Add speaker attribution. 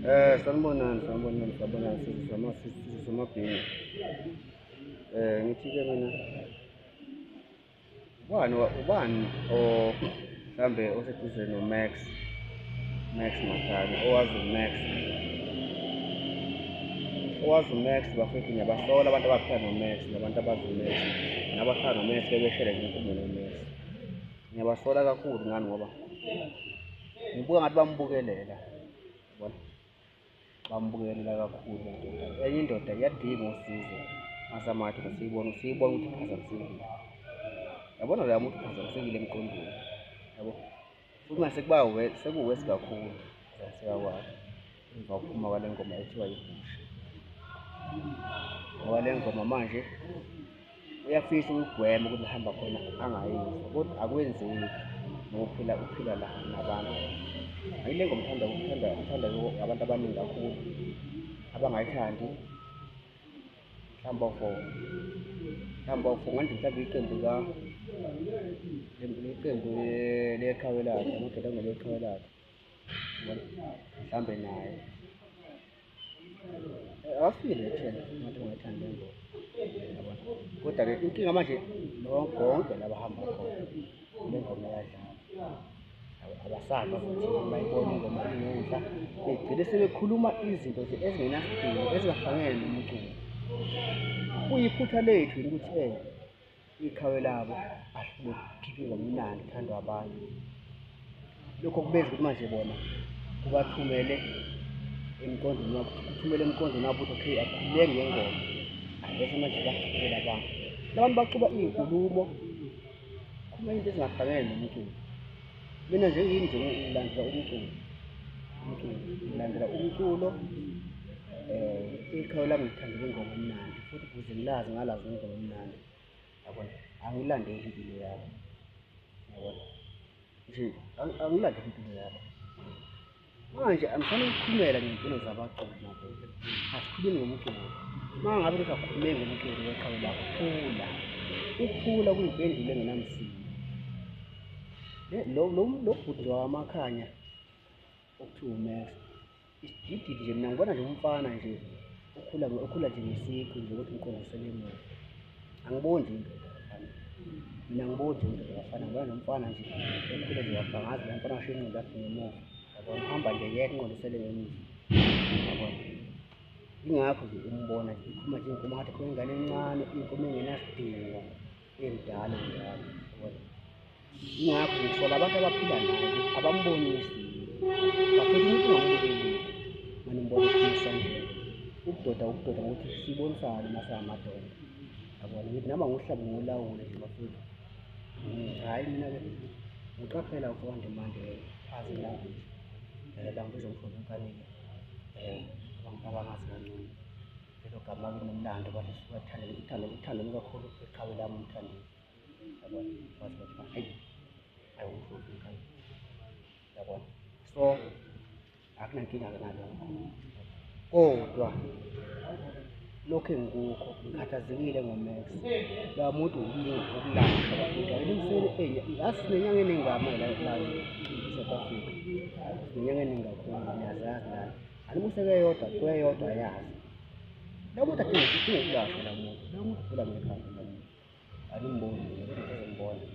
Speaker 1: sanibonani sisi samabhingu. Ngithi-ke mina ubani mhlambe oseduze no-Max Makhanya, owazi uMax bafethu ngiyabasola abantu abaphila no-Max nabantu abazi uMax nabahlala no-Max bebeshele nje inkumo no-Max. Ngiyabasola kakhulu ngani ngoba ngibuka ngathi bambukelela, yabona, bambukelela kakhulu indoda. Enye indoda iyadinga usizo masamathi siyibona ukuthi iphazamisekile. Yabona loya muntu uphazamisekile emqondweni, yabo. Futhi mase sekuwesi kakhulu siyakwazi emva kokuphuma kwale ngoma ethiwa Yibusha. Ngoba le ngoma manje uyafisa ukugwema ukuthi hamba khona angayizwa, kodwa akwenzeki ngoba uphila la nabantu. Ayile ngoma uthanda abantu abaningi kakhulu abangayithandi mhlawumbe ngathi mhlawumbe iqembu leqhawe lakhe, amagedango leqhawe lakhe, mhlawumbe naye awafile thina ngathi ungayithandi le ngoma, yabona. Kodwa-ke inkinga manje konke la bahamba khona le ngoma iyadlala, abasazi ukuthi bayibona ingoma ingenhla, begcine sebekhuluma izinto nje ezingenasidingo ezingahlangene nomculo. Kuyiphutha lethu ukuthi iqhawe labo likhiphe ingoma imnandi ithandwa abantu. Lokho kubenza ukuthi manje bona kubathumele emqondweni wabo ukuthi okay, akhululeke ngengoma, bese manje bachubela abantu. Labantu baxuba iy'nkulumo, khuluma into ezingahlangene nomculo. Mina nje ngilandela umculo, iqhawe lami ngithandela ingoma emnandi futhi ukuze ngalazi ingoma emnandi, yabona. Angilandeli impilo yabo, yabona, nje angilandeli impilo yabo. Manje angifanele ukukhulumela ngey'mpilo zabaculi nabo, asikhulumi ngomculo. Uma ngabe usakhulume ngomculo weqhawe lakho, ukuthula kuyimpendulo engenamsindo. Lo bhuti wakwaMakhanya okuthiwa uMax, isidididi nje, mina ngibona nje umfana nje okhula nje ngesikhu nje ukuthi umqondo uselemule. Angiboni nje indoda yafana, mina angiboni nje indoda yafana, ngibona nje umfana nje okhule nje wabhangaza, la mfana asho ingqondo yakhe ngemuva, yabona, uhamba nje yedwa ingqondo isele ngemuva, yabona. Yingakho nje umbona nje ikhuluma nje iy'nkulumo ngathi khuluma ingane encane, iy'nkulumo ey'ngenasidingo ey'mdala njalo, yabona. Yingakho ngisola abantu abaphila naye ukuthi abambonisi bafethu umuntu ungambukeli manimbona ephimisa nje. Ubudoda ngokuthi sibonisane masingamadoda, yabona. Ngithi noma ngohlaba ngolawule nje bafethu. Hhayi mina-ke ngiqaphela ukufaka manje phansi language, la ngibizwa ngishona enkanini, abantu abangazi kangcono. Lelo gama-ke linomlando bathi uthando lukakhulu iqhawe lami umthandile, yabona. Bathi hayi usho ikhaya, yabona. So akunankinga-ke nalokho, kodwa lokhu engikukho ngikhathazekile ngo-Max. Loya muntu ukulashwa bafethu, ayilingiseni yazi sinenyanga eningama la e-South Africa, sinenyanga eningi kakhulu, niyazazi nani. Animuseke kweyodwa yazi. Lo muntu adinga ukulashwa, la muntu ugula ngekhanda la muntu. Animboni, ngizombona.